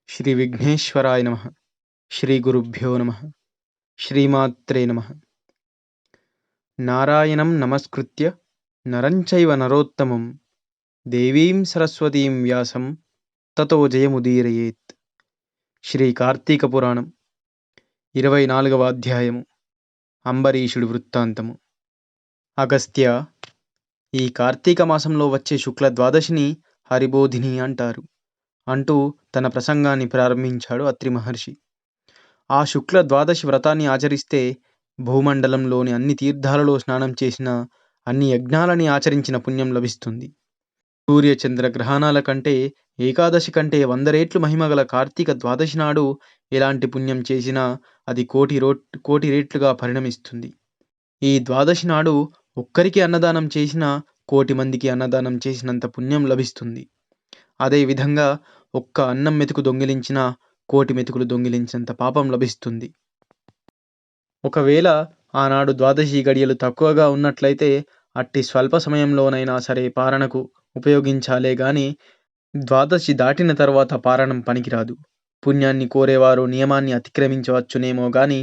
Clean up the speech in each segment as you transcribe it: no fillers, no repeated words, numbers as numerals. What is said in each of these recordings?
శ్రీ విఘ్నేశ్వరాయ నమః. శ్రీ గురుభ్యో నమః. శ్రీమాత్రే నమః. నారాయణం నమస్కృత్య నరం చైవ నరోత్తమం దేవీం సరస్వతీం వ్యాసం తతో జయముదీరయేత్. శ్రీ కార్తీక పురాణం 24వ అధ్యాయము. అంబరీషుడి వృత్తాంతము. అగస్త్య, ఈ కార్తీక మాసంలో వచ్చే శుక్ల ద్వాదశిని హరిబోధిని అంటారు అంటూ తన ప్రసంగాన్ని ప్రారంభించాడు అత్రి మహర్షి. ఆ శుక్ల ద్వాదశి వ్రతాన్ని ఆచరిస్తే భూమండలంలోని అన్ని తీర్థాలలో స్నానం చేసిన, అన్ని యజ్ఞాలని ఆచరించిన పుణ్యం లభిస్తుంది. సూర్యచంద్ర గ్రహణాల కంటే, ఏకాదశి కంటే 100 రెట్లు మహిమగల కార్తీక ద్వాదశి నాడు ఎలాంటి పుణ్యం చేసినా అది కోటి రెట్లుగా పరిణమిస్తుంది. ఈ ద్వాదశి నాడు ఒక్కరికి అన్నదానం చేసినా 1,000,000 మందికి అన్నదానం చేసినంత పుణ్యం లభిస్తుంది. అదేవిధంగా ఒక్క అన్నం మెతుకు దొంగిలించినా 1,000,000 మెతుకులు దొంగిలించినంత పాపం లభిస్తుంది. ఒకవేళ ఆనాడు ద్వాదశి గడియలు తక్కువగా ఉన్నట్లయితే అట్టి స్వల్ప సమయంలోనైనా సరే పారణకు ఉపయోగించాలే గాని ద్వాదశి దాటిన తర్వాత పారణం పనికిరాదు. పుణ్యాన్ని కోరేవారు నియమాన్ని అతిక్రమించవచ్చునేమో గాని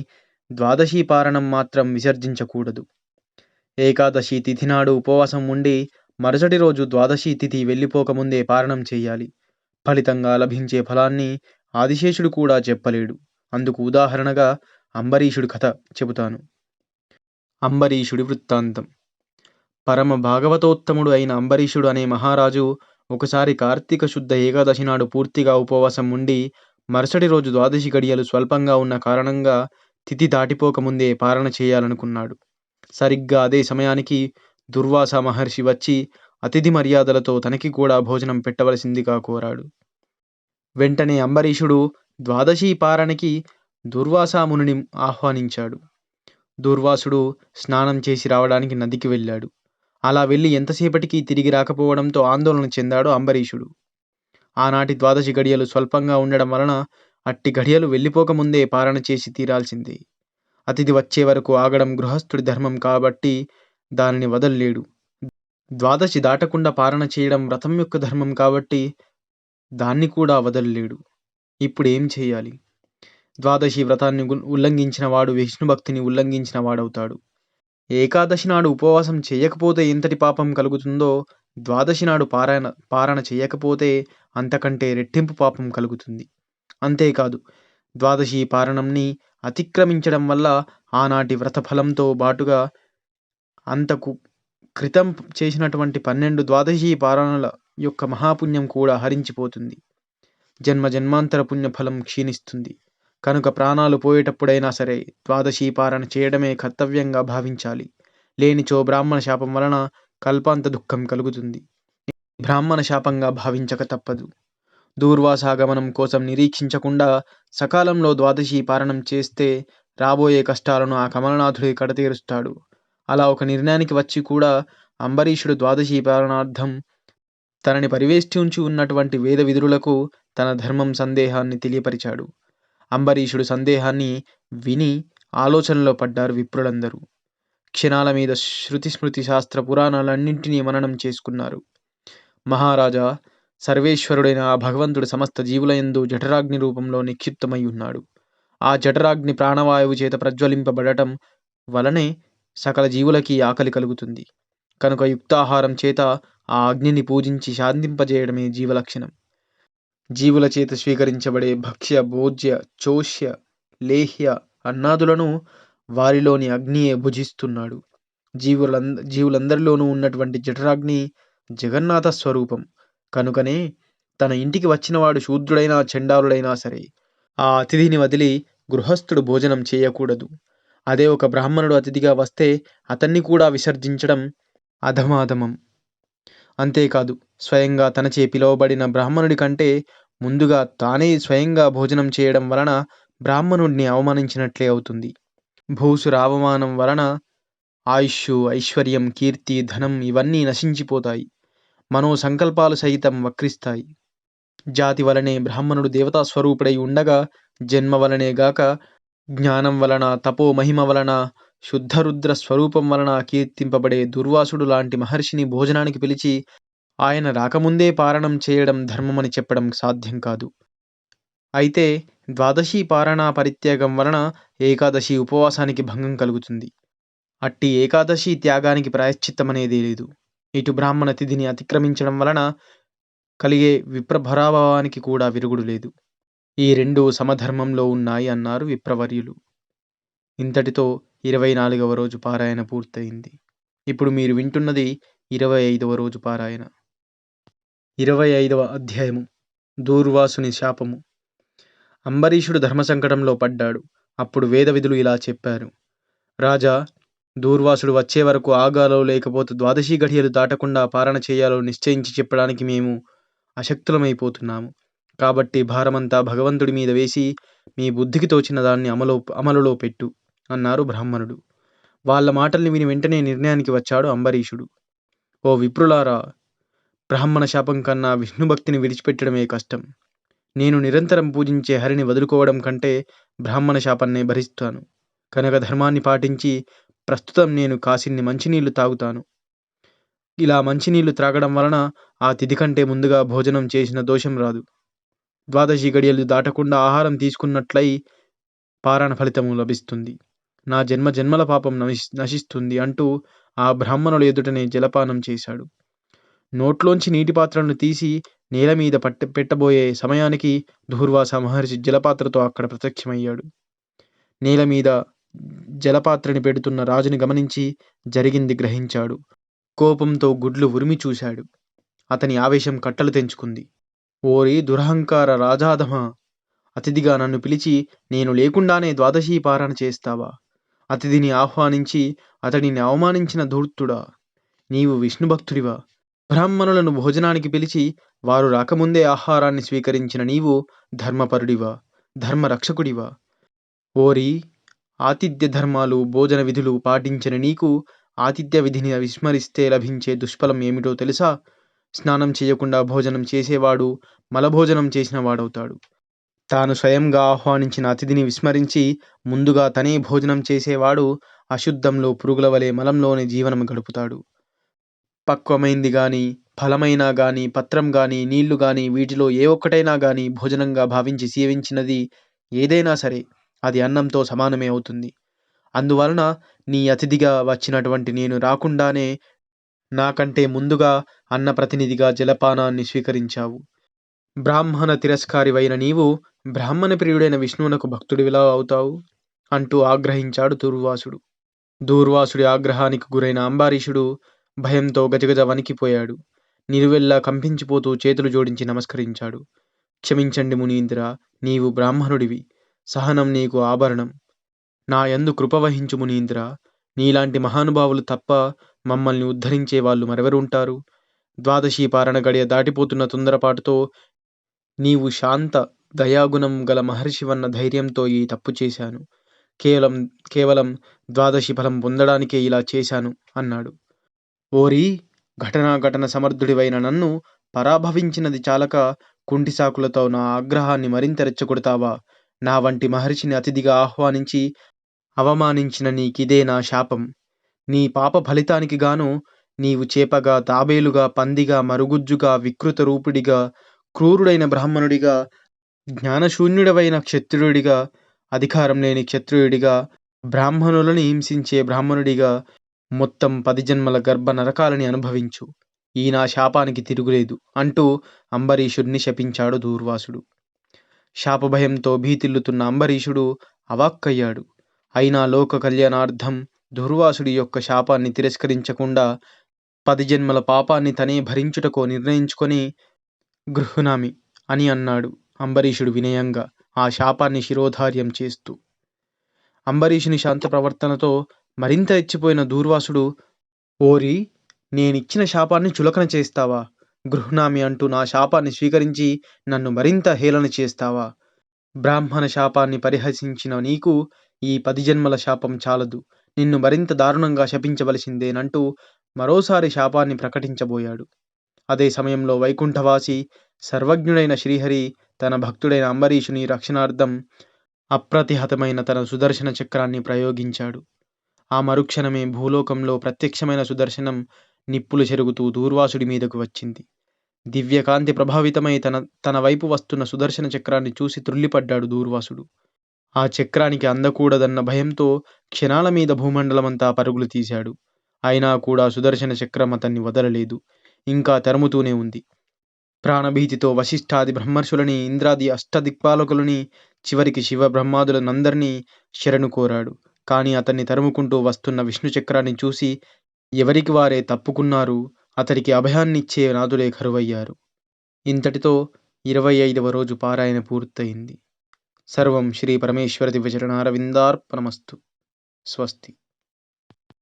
ద్వాదశి పారణం మాత్రం విసర్జించకూడదు. ఏకాదశి తిథి నాడు ఉపవాసం ఉండి మరుసటి రోజు ద్వాదశి తిథి వెళ్ళిపోకముందే పారణం చేయాలి. ఫలితంగా లభించే ఫలాన్ని ఆదిశేషుడు కూడా చెప్పలేడు. అందుకు ఉదాహరణగా అంబరీషుడి కథ చెబుతాను. అంబరీషుడి వృత్తాంతం. పరమ భాగవతోత్తముడు అయిన అంబరీషుడు అనే మహారాజు ఒకసారి కార్తీక శుద్ధ ఏకాదశి నాడు పూర్తిగా ఉపవాసం ఉండి మరుసటి రోజు ద్వాదశి గడియలు స్వల్పంగా ఉన్న కారణంగా తిథి దాటిపోకముందే పారణ చేయాలనుకున్నాడు. సరిగ్గా అదే సమయానికి దుర్వాస మహర్షి వచ్చి అతిథి మర్యాదలతో తనకి కూడా భోజనం పెట్టవలసిందిగా కోరాడు. వెంటనే అంబరీషుడు ద్వాదశి పారణకి దుర్వాసామునిని ఆహ్వానించాడు. దుర్వాసుడు స్నానం చేసి రావడానికి నదికి వెళ్ళాడు. అలా వెళ్ళి ఎంతసేపటికి తిరిగి రాకపోవడంతో ఆందోళన చెందాడు అంబరీషుడు. ఆనాటి ద్వాదశి గడియలు స్వల్పంగా ఉండడం వలన అట్టి గడియలు వెళ్ళిపోకముందే పారణ చేసి తీరాల్సిందే. అతిథి వచ్చే వరకు ఆగడం గృహస్థుడి ధర్మం కాబట్టి దానిని వదల్లేడు. ద్వాదశి దాటకుండా పారణ చేయడం వ్రతం యొక్క ధర్మం కాబట్టి దాన్ని కూడా వదల్లేడు. ఇప్పుడేం చేయాలి? ద్వాదశి వ్రతాన్ని ఉల్లంఘించిన వాడు విష్ణు భక్తిని ఉల్లంఘించిన వాడవుతాడు. ఏకాదశి నాడు ఉపవాసం చేయకపోతే ఎంతటి పాపం కలుగుతుందో ద్వాదశి నాడు పారణ చేయకపోతే అంతకంటే రెట్టింపు పాపం కలుగుతుంది. అంతేకాదు, ద్వాదశి పారణంని అతిక్రమించడం వల్ల ఆనాటి వ్రత ఫలంతో బాటుగా అంతకు క్రితం చేసినటువంటి 12 ద్వాదశి పారణల యొక్క మహాపుణ్యం కూడా హరించిపోతుంది. జన్మ జన్మాంతర పుణ్యఫలం క్షీణిస్తుంది. కనుక ప్రాణాలు పోయేటప్పుడైనా సరే ద్వాదశి పారణ చేయడమే కర్తవ్యంగా భావించాలి. లేనిచో బ్రాహ్మణ శాపం వలన కల్పాంత దుఃఖం కలుగుతుంది. బ్రాహ్మణ శాపంగా భావించక తప్పదు. దూర్వాసాగమనం కోసం నిరీక్షించకుండా సకాలంలో ద్వాదశి పారణం చేస్తే రాబోయే కష్టాలను ఆ కమలనాథుడే కడతీరుస్తాడు. అలా ఒక నిర్ణయానికి వచ్చి కూడా అంబరీషుడు ద్వాదశి పారణార్థం తనని పరివేష్టించి ఉన్నటువంటి వేద విదురులకు తన ధర్మం సందేహాన్ని తెలియపరిచాడు. అంబరీషుడు సందేహాన్ని విని ఆలోచనలో పడ్డారు విప్రులందరూ. క్షణాల మీద శృతి స్మృతి శాస్త్ర పురాణాలన్నింటినీ మననం చేసుకున్నారు. మహారాజా, సర్వేశ్వరుడైన ఆ భగవంతుడు సమస్త జీవులయందు జఠరాగ్ని రూపంలో నిక్షిప్తమై ఉన్నాడు. ఆ జఠరాగ్ని ప్రాణవాయువు చేత ప్రజ్వలింపబడటం వలనే సకల జీవులకి ఆకలి కలుగుతుంది. కనుక యుక్తాహారం చేత ఆ అగ్నిని పూజించి శాంతింపజేయడమే జీవలక్షణం. జీవుల చేత స్వీకరించబడే భక్ష్య భోజ్య చోష్య లేహ్య అన్నాదులను వారిలోని అగ్నియే భుజిస్తున్నాడు. జీవులందరిలోనూ ఉన్నటువంటి జఠరాగ్ని జగన్నాథ స్వరూపం. కనుకనే తన ఇంటికి వచ్చినవాడు శూద్రుడైనా చండాలుడైనా సరే ఆ అతిథిని వదిలి గృహస్థుడు భోజనం చేయకూడదు. అదే ఒక బ్రాహ్మణుడు అతిథిగా వస్తే అతన్ని కూడా విసర్జించడం అధమాధమం. అంతేకాదు, స్వయంగా తనచే పిలువబడిన బ్రాహ్మణుడి కంటే ముందుగా తానే స్వయంగా భోజనం చేయడం వలన బ్రాహ్మణుడిని అవమానించినట్లే అవుతుంది. భూసుర అవమానం వలన ఆయుష్షు, ఐశ్వర్యం, కీర్తి, ధనం ఇవన్నీ నశించిపోతాయి. మనో సంకల్పాలు సైతం వక్రిస్తాయి. జాతి వలనే బ్రాహ్మణుడు దేవతా స్వరూపుడై ఉండగా జన్మ వలనే గాక జ్ఞానం వలన, తపో మహిమ వలన, శుద్ధ రుద్ర స్వరూపం వలన కీర్తింపబడే దుర్వాసుడు లాంటి మహర్షిని భోజనానికి పిలిచి ఆయన రాకముందే పారణం చేయడం ధర్మమని చెప్పడం సాధ్యం కాదు. అయితే ద్వాదశి పారాయణ పరిత్యాగం వలన ఏకాదశి ఉపవాసానికి భంగం కలుగుతుంది. అట్టి ఏకాదశి త్యాగానికి ప్రాయశ్చిత్తమనేదే లేదు. ఇటు బ్రాహ్మణ తిథిని అతిక్రమించడం వలన కలిగే విప్రభరాభావానికి కూడా విరుగుడు లేదు. ఈ రెండూ సమధర్మంలో ఉన్నాయి అన్నారు విప్రవర్యులు. ఇంతటితో 24వ రోజు పారాయణ పూర్తయింది. ఇప్పుడు మీరు వింటున్నది 25వ రోజు పారాయణ. 25వ అధ్యాయము దూర్వాసుని శాపము. అంబరీషుడు ధర్మసంకటంలో పడ్డాడు. అప్పుడు వేదవిధులు ఇలా చెప్పారు. రాజా, దూర్వాసుడు వచ్చే వరకు ఆగాలో లేకపోతే ద్వాదశి ఘడియలు దాటకుండా పాలన చేయాలో నిశ్చయించి చెప్పడానికి మేము అశక్తులమైపోతున్నాము. కాబట్టి భారమంతా భగవంతుడి మీద వేసి మీ బుద్ధికి తోచిన దాన్ని అమలులో పెట్టు అన్నారు బ్రాహ్మణుడు. వాళ్ళ మాటల్ని విని వెంటనే నిర్ణయానికి వచ్చాడు అంబరీషుడు. ఓ విప్రులారా, బ్రాహ్మణ శాపం కన్నా విష్ణుభక్తిని విడిచిపెట్టడమే కష్టం. నేను నిరంతరం పూజించే హరిని వదులుకోవడం కంటే బ్రాహ్మణ శాపాన్నే భరిస్తాను. కనుక ధర్మాన్ని పాటించి ప్రస్తుతం నేను కాసిన్ని మంచినీళ్లు తాగుతాను. ఇలా మంచినీళ్లు త్రాగడం వలన ఆ తిథి కంటే ముందుగా భోజనం చేసిన దోషం రాదు. ద్వాదశి గడియలు దాటకుండా ఆహారం తీసుకున్నట్లయి పారాయణ ఫలితము లభిస్తుంది. నా జన్మల పాపం నశిస్తుంది అంటూ ఆ బ్రాహ్మణుల ఎదుటనే జలపానం చేశాడు. నోట్లోంచి నీటి పాత్రను తీసి నేల మీద పెట్టబోయే సమయానికి దూర్వాస మహర్షి జలపాత్రతో అక్కడ ప్రత్యక్షమయ్యాడు. నేల మీద జలపాత్రని పెడుతున్న రాజుని గమనించి జరిగింది గ్రహించాడు. కోపంతో గుడ్లు ఉరిమి చూశాడు. అతని ఆవేశం కట్టలు తెంచుకుంది. ఓరి దురహంకార రాజాధమా! అతిథిగా నన్ను పిలిచి నేను లేకుండానే ద్వాదశి పారాయణ చేస్తావా? అతిథిని ఆహ్వానించి అతడిని అవమానించిన ధూర్తుడా! నీవు విష్ణుభక్తుడివా? బ్రాహ్మణులను భోజనానికి పిలిచి వారు రాకముందే ఆహారాన్ని స్వీకరించిన నీవు ధర్మపరుడివా? ధర్మరక్షకుడివా? ఓరి, ఆతిథ్య ధర్మాలు భోజన విధులు పాటించిన నీకు ఆతిథ్య విధిని విస్మరిస్తే లభించే దుష్ఫలం ఏమిటో తెలుసా? స్నానం చేయకుండా భోజనం చేసేవాడు మలభోజనం చేసిన వాడవుతాడు. తాను స్వయంగా ఆహ్వానించిన అతిథిని విస్మరించి ముందుగా తనే భోజనం చేసేవాడు అశుద్ధంలో పురుగుల వలె మలంలోనే జీవనం గడుపుతాడు. పక్వమైంది గాని, ఫలమైనా గాని, పత్రం గాని, నీళ్లు గాని వీటిలో ఏ ఒక్కటైనా గాని భోజనంగా భావించి సేవించినది ఏదైనా సరే అది అన్నంతో సమానమే అవుతుంది. అందువలన నీ అతిథిగా వచ్చినటువంటి నేను రాకుండానే నాకంటే ముందుగా అన్న ప్రతినిధిగా జలపానాన్ని స్వీకరించావు. బ్రాహ్మణ తిరస్కారివైన నీవు బ్రాహ్మణ ప్రియుడైన విష్ణువునకు భక్తుడివిలా అవుతావు అంటూ ఆగ్రహించాడు దూర్వాసుడు. దూర్వాసుడి ఆగ్రహానికి గురైన అంబరీషుడు భయంతో గజగజ వణికిపోయాడు. నిలువెల్లా కంపించిపోతూ చేతులు జోడించి నమస్కరించాడు. క్షమించండి మునీంద్ర, నీవు బ్రాహ్మణుడివి. సహనం నీకు ఆభరణం. నా యందు కృప వహించు మునీంద్ర. నీలాంటి మహానుభావులు తప్ప మమ్మల్ని ఉద్ధరించే వాళ్ళు మరెవరుంటారు? ద్వాదశి పారణ గడియ దాటిపోతున్న తొందరపాటుతో నీవు శాంత దయాగుణం గల మహర్షివన్న ధైర్యంతో ఈ తప్పు చేశాను. కేవలం ద్వాదశి ఫలం పొందడానికే ఇలా చేశాను అన్నాడు. ఓరి, ఘటన సమర్థుడివైన నన్ను పరాభవించినది చాలక కుంటి సాకులతో నా ఆగ్రహాన్ని మరింత రెచ్చగొడతావా? నా వంటి మహర్షిని అతిథిగా ఆహ్వానించి అవమానించిన నీకిదే నా శాపం. నీ పాప ఫలితానికి గాను నీవు చేపగా, తాబేలుగా, పందిగా, మరుగుజ్జుగా, వికృత రూపుడిగా, క్రూరుడైన బ్రాహ్మణుడిగా, జ్ఞానశూన్యుడవైన క్షత్రియుడిగా, అధికారం లేని క్షత్రియుడిగా, బ్రాహ్మణులను హింసించే బ్రాహ్మణుడిగా మొత్తం 10 జన్మల గర్భ నరకాలని అనుభవించు. ఈ నా శాపానికి తిరుగులేదు అంటూ అంబరీషుడిని శపించాడు దూర్వాసుడు. శాపభయంతో భీతిల్లుతున్న అంబరీషుడు అవాక్కయ్యాడు. అయినా లోక కళ్యాణార్థం దూర్వాసుడి యొక్క శాపాన్ని తిరస్కరించకుండా 10 జన్మల పాపాన్ని తనే భరించుటకో నిర్ణయించుకొని గృహ్ణామి అని అన్నాడు అంబరీషుడు వినయంగా, ఆ శాపాన్ని శిరోధార్యం చేస్తూ. అంబరీషుని శాంత ప్రవర్తనతో మరింత రెచ్చిపోయిన దూర్వాసుడు, ఓరి, నేనిచ్చిన శాపాన్ని చులకన చేస్తావా? గృహ్ణామి అంటూ నా శాపాన్ని స్వీకరించి నన్ను మరింత హేళన చేస్తావా? బ్రాహ్మణ శాపాన్ని పరిహసించిన నీకు ఈ 10 జన్మల శాపం చాలదు. నిన్ను మరింత దారుణంగా శపించవలసిందేనంటూ మరోసారి శాపాన్ని ప్రకటించబోయాడు. అదే సమయంలో వైకుంఠవాసి సర్వజ్ఞుడైన శ్రీహరి తన భక్తుడైన అంబరీషుని రక్షణార్థం అప్రతిహతమైన తన సుదర్శన చక్రాన్ని ప్రయోగించాడు. ఆ మరుక్షణమే భూలోకంలో ప్రత్యక్షమైన సుదర్శనం నిప్పులు చెరుగుతూ దూర్వాసుడి మీదకు వచ్చింది. దివ్యకాంతి ప్రభావితమై తన వైపు వస్తున్న సుదర్శన చక్రాన్ని చూసి త్రుళ్ళిపడ్డాడు దూర్వాసుడు. ఆ చక్రానికి అందకూడదన్న భయంతో క్షణాల మీద భూమండలమంతా పరుగులు తీశాడు. అయినా కూడా సుదర్శన చక్రం అతన్ని వదలలేదు. ఇంకా తరుముతూనే ఉంది. ప్రాణభీతితో వశిష్ఠాది బ్రహ్మర్షులని, ఇంద్రాది అష్టదిక్పాలకులని, చివరికి శివ బ్రహ్మాదులనందరినీ శరణు కోరాడు. కాని అతన్ని తరుముకుంటూ వస్తున్న విష్ణు చక్రాన్ని చూసి ఎవరికి వారే తప్పుకున్నారు. అతడికి అభయాన్నిచ్చే నాథులే కరువయ్యారు. ఇంతటితో 25వ రోజు పారాయణ పూర్తయింది. సర్వం శ్రీ పరమేశ్వర దివ్యచరణారవిందార్పణమస్తు. స్వస్తి.